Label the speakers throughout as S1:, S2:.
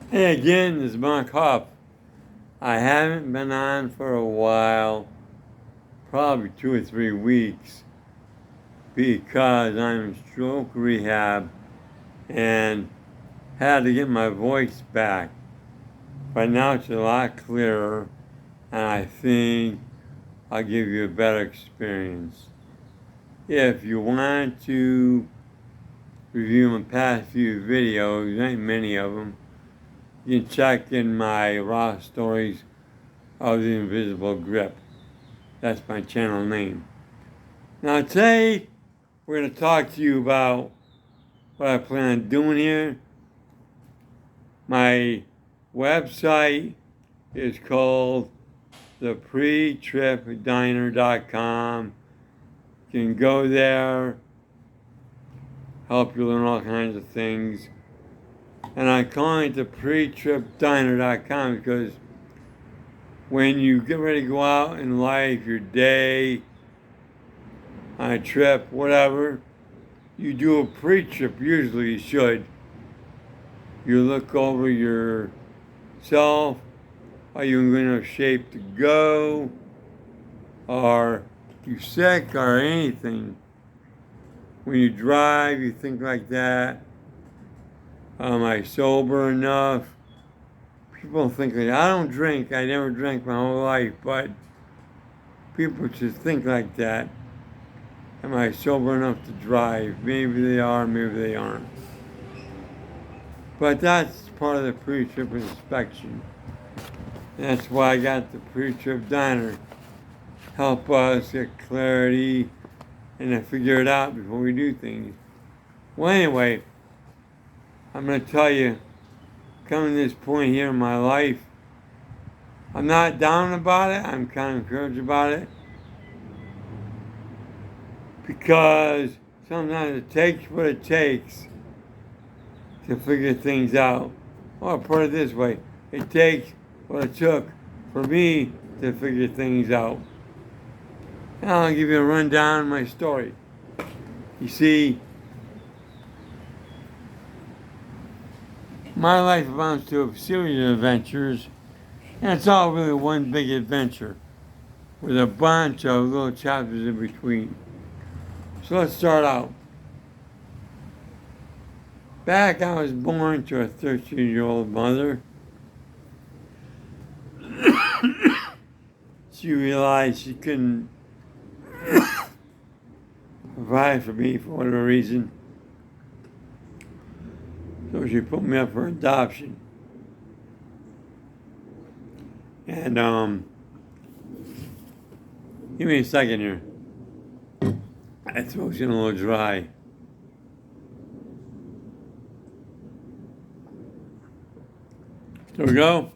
S1: Hey again, this is Mark Hoff. I haven't been on for a while, probably 2 or 3 weeks, because I'm in stroke rehab and had to get my voice back. But now it's a lot clearer, and I think I'll give you a better experience. If you want to review my past few videos, there ain't many of them, you can check in my raw stories of the invisible grip. That's my channel name. Now today, we're going to talk to you about what I plan on doing here. My website is called thepretripdiner.com. You can go there, help you learn all kinds of things. And I'm calling it thepretripdiner.com because when you get ready to go out in life, your day, on a trip, whatever, you do a pre-trip. Usually you should. You look over yourself. Are you in enough shape to go? Are you sick or anything? When you drive, you think like that. Am I sober enough? People think like that. I don't drink. I never drank my whole life, but people just think like that. Am I sober enough to drive? Maybe they are, maybe they aren't. But that's part of the pre-trip inspection. That's why I got the pre-trip diner. Help us get clarity and to figure it out before we do things. Well, anyway, I'm going to tell you, coming to this point here in my life, I'm not down about it. I'm kind of encouraged about it. Because sometimes it takes what it takes to figure things out. Or put it this way, it takes what it took for me to figure things out. And I'll give you a rundown of my story. You see, my life amounts to a series of adventures, and it's all really one big adventure with a bunch of little chapters in between. So let's start out. Back, I was born to a 13-year-old mother. She realized she couldn't provide for me for whatever reason. So she put me up for adoption. And, give me a second here. My throat's getting a little dry. There we go.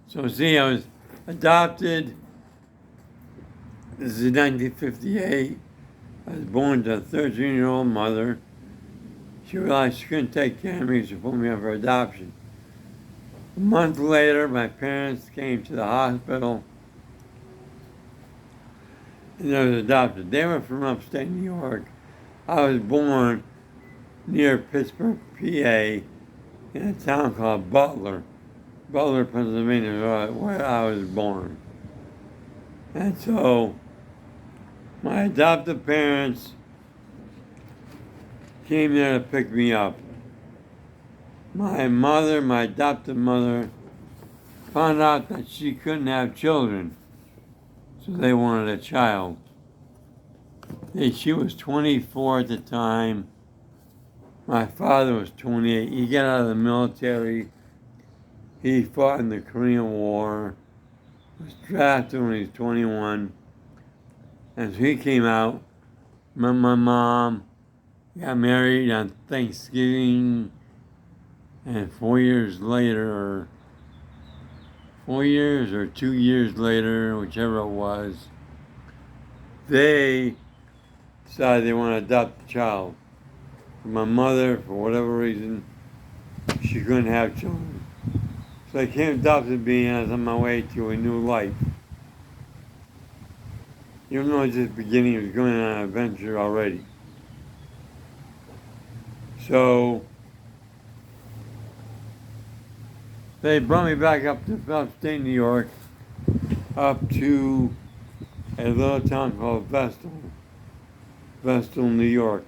S1: So see, I was adopted. This is 1958. I was born to a 13-year-old mother. She realized she couldn't take care of me, so she put me up for adoption. A month later, my parents came to the hospital and I was adopted. They were from upstate New York. I was born near Pittsburgh, PA, in a town called Butler, Pennsylvania, where I was born. And so, my adoptive parents came there to pick me up. My adoptive mother, found out that she couldn't have children, so they wanted a child. She was 24 at the time. My father was 28. He got out of the military. He fought in the Korean War, was drafted when he was 21. And so he came out, met my mom, got married on Thanksgiving, and 4 years later, or 4 years or 2 years later, whichever it was, they decided they want to adopt a child. My mother, for whatever reason, she couldn't have children. So I came adopted me and I was on my way to a new life. Even though it's just beginning, it was going on an adventure already. So they brought me back up to upstate New York, up to a little town called Vestal, New York.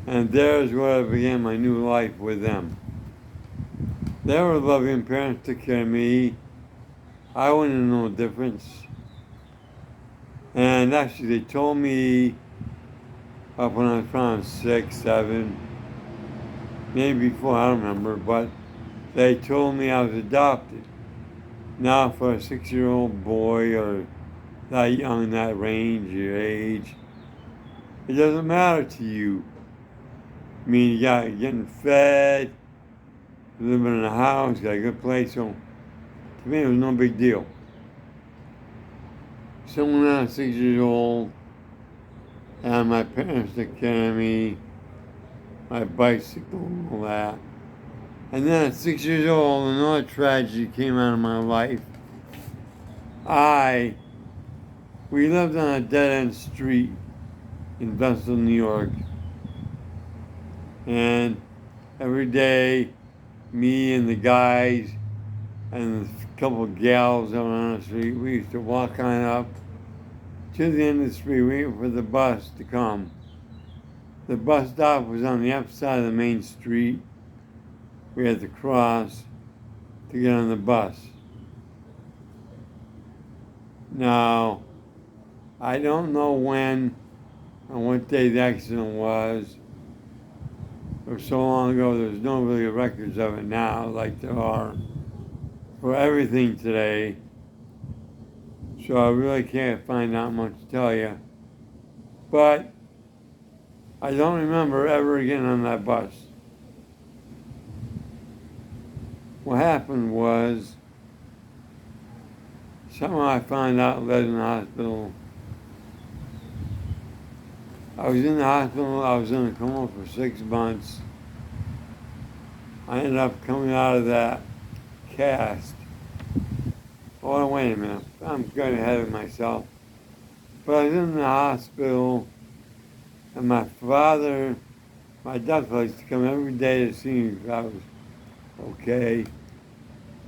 S1: And there's where I began my new life with them. They were loving parents, took care of me. I wouldn't know no difference. And actually, they told me up when I was around 6, 7, maybe before, I don't remember, but they told me I was adopted. Now, for a 6-year-old boy or that young, that range, your age, it doesn't matter to you. I mean, you're getting fed, living in a house, got a good place, so to me, it was no big deal. Someone now 6 years old, and my parents took care of me, my bicycle and all that. And then at 6 years old, another tragedy came out of my life. We lived on a dead-end street in Vestal, New York. And every day, me and the guys and a couple of gals out on the street, we used to walk on up to the end of the street waiting for the bus to come. The bus stop was on the other side of the main street. We had to cross to get on the bus. Now, I don't know when and what day the accident was. It was so long ago, there's no really records of it now like there are for everything today. So I really can't find out much to tell you. But I don't remember ever getting on that bus. What happened was, somehow I found out led in the hospital. I was in the hospital, I was in a coma for 6 months. I ended up coming out of that cast. Oh, wait a minute, I'm getting ahead of myself. But I was in the hospital, and my dad used to come every day to see me if I was okay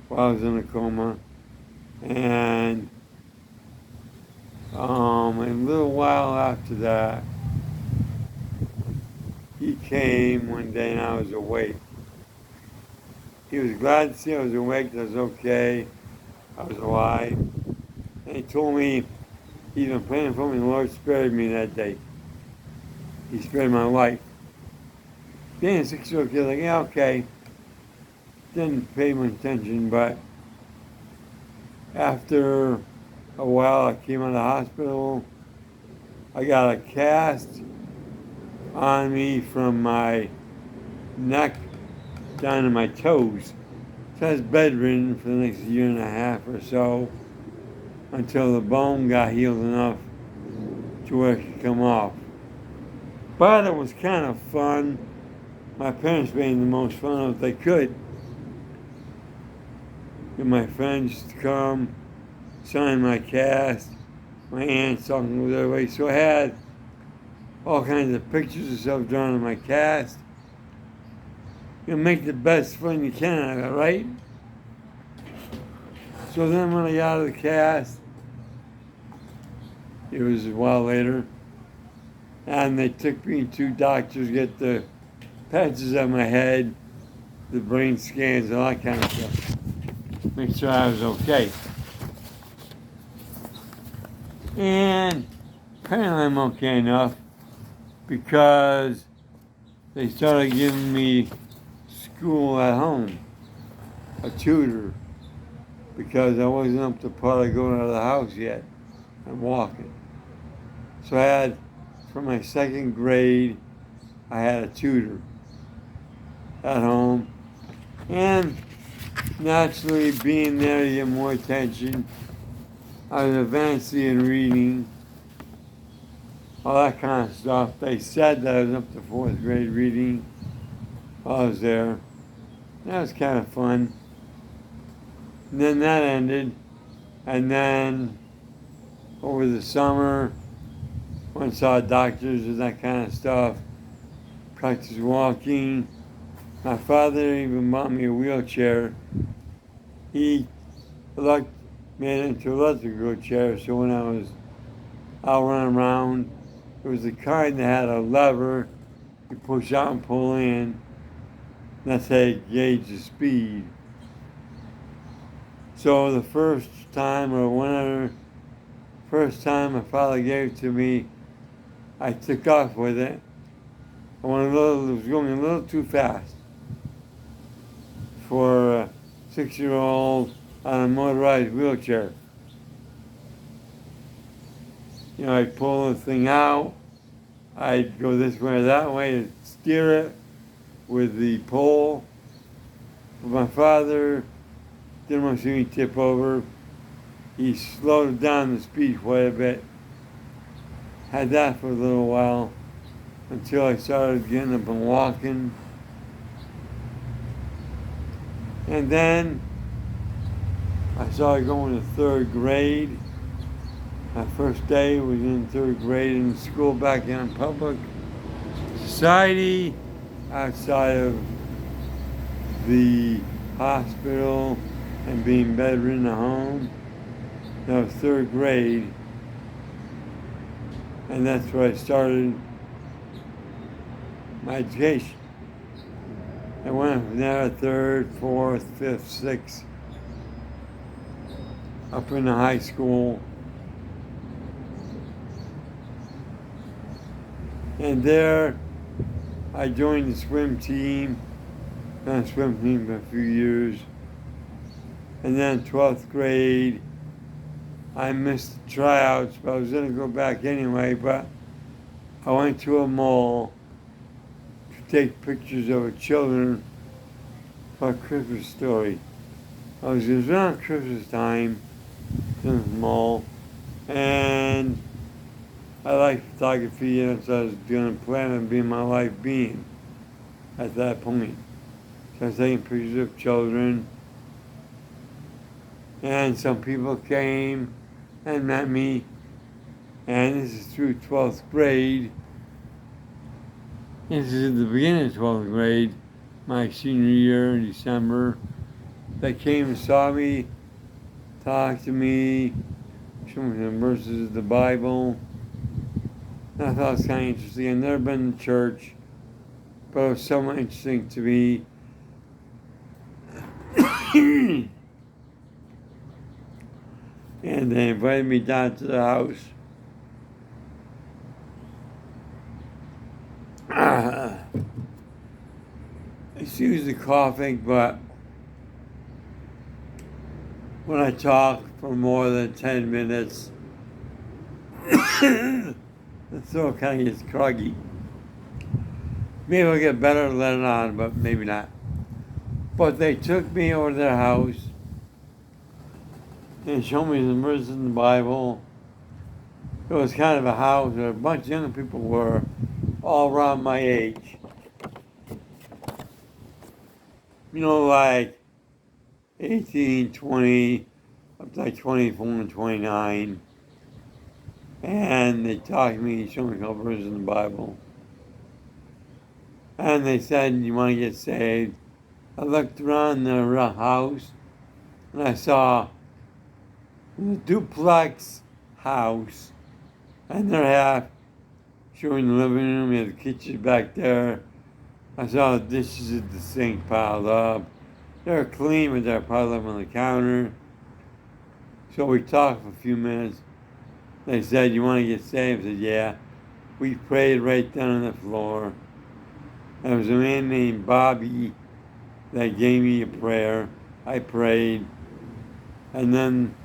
S1: while I was in a coma. And a little while after that, he came one day and I was awake. He was glad to see I was awake, I was okay, I was alive. And he told me he'd been praying for me and the Lord spared me that day. He spared my life. Being a 6-year-old kid, like, yeah, okay. Didn't pay much attention, but after a while I came out of the hospital. I got a cast on me from my neck down to my toes. So I was bedridden for the next year and a half or so until the bone got healed enough to where it could come off. But it was kind of fun. My parents made the most fun of it they could. And my friends used to come, sign my cast, my aunts, uncles, everybody. So I had all kinds of pictures of stuff drawn on my cast. You make the best fun you can out of it, right? So then when I got out of the cast, it was a while later, and they took me to doctors to get the patches on my head, the brain scans, all that kind of stuff. Make sure I was okay. And apparently I'm okay enough because they started giving me school at home, a tutor, because I wasn't up to par of going out of the house yet and walking. So I had, for my 2nd grade, I had a tutor at home. And naturally, being there to get more attention, I was advancing in reading, all that kind of stuff. They said that I was up to 4th grade reading while I was there. That was kind of fun. And then that ended. And then over the summer, went and saw doctors and that kind of stuff. Practiced walking. My father even bought me a wheelchair. He made it into an electrical chair, so when I was out running around, it was the kind that had a lever you push out and pull in. That's how you gauge the speed. So the first time my father gave it to me, I took off with it. It was going a little too fast for a 6-year-old on a motorized wheelchair. You know, I'd pull the thing out, I'd go this way or that way and steer it with the pole. But my father didn't want to see me tip over. He slowed down the speed quite a bit. Had that for a little while until I started getting up and walking. And then I started going to third grade. My first day was in third grade in school back in public society outside of the hospital and being bedridden at home. That was third grade. And that's where I started my education. I went from there third, fourth, fifth, sixth, up into high school. And there I joined the swim team. Been on the swim team for a few years. And then 12th grade, I missed the tryouts, but I was going to go back anyway, but I went to a mall to take pictures of children for a Christmas story. It was around Christmas time in the mall, and I like photography, and so I was going to plan on being my life being at that point. So I was taking pictures of children, and some people came and met me, and this is through 12th grade. This is at the beginning of 12th grade, my senior year in December. They came and saw me, talked to me, showed me the verses of the Bible. And I thought it was kind of interesting. I'd never been to church, but it was somewhat interesting to me. And they invited me down to the house. Excuse the coughing, but when I talk for more than 10 minutes, the throat kind of gets cruggy. Maybe I'll get better later on, but maybe not. But they took me over to their house and showed me the verses in the Bible. It was kind of a house where a bunch of young people were, all around my age. You know, like 18, 20, up to like 24 and 29. And they talked to me, showed me a couple verses in the Bible. And they said, you want to get saved? I looked around their house and I saw the duplex house, and their half showing the living room, you had the kitchen back there. I saw the dishes at the sink piled up. They were clean, but they're piled up on the counter. So we talked for a few minutes. They said, you want to get saved? I said, yeah. We prayed right down on the floor. There was a man named Bobby that gave me a prayer. I prayed. And then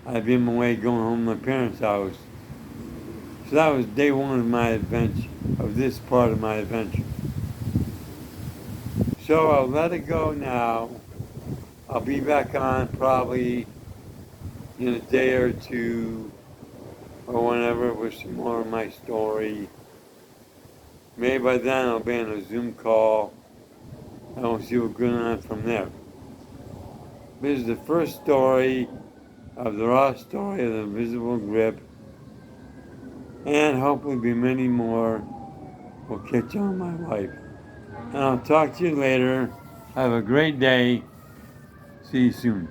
S1: I'd be on my way going home to my parents' house. So that was day one of my adventure, of this part of my adventure. So I'll let it go now. I'll be back on probably in a day or two or whenever with some more of my story. Maybe by then I'll be on a Zoom call and we'll see what's going on from there. This is the first story of the raw story of the invisible grip, and hopefully be many more will catch on my life. And I'll talk to you later. Have a great day. See you soon.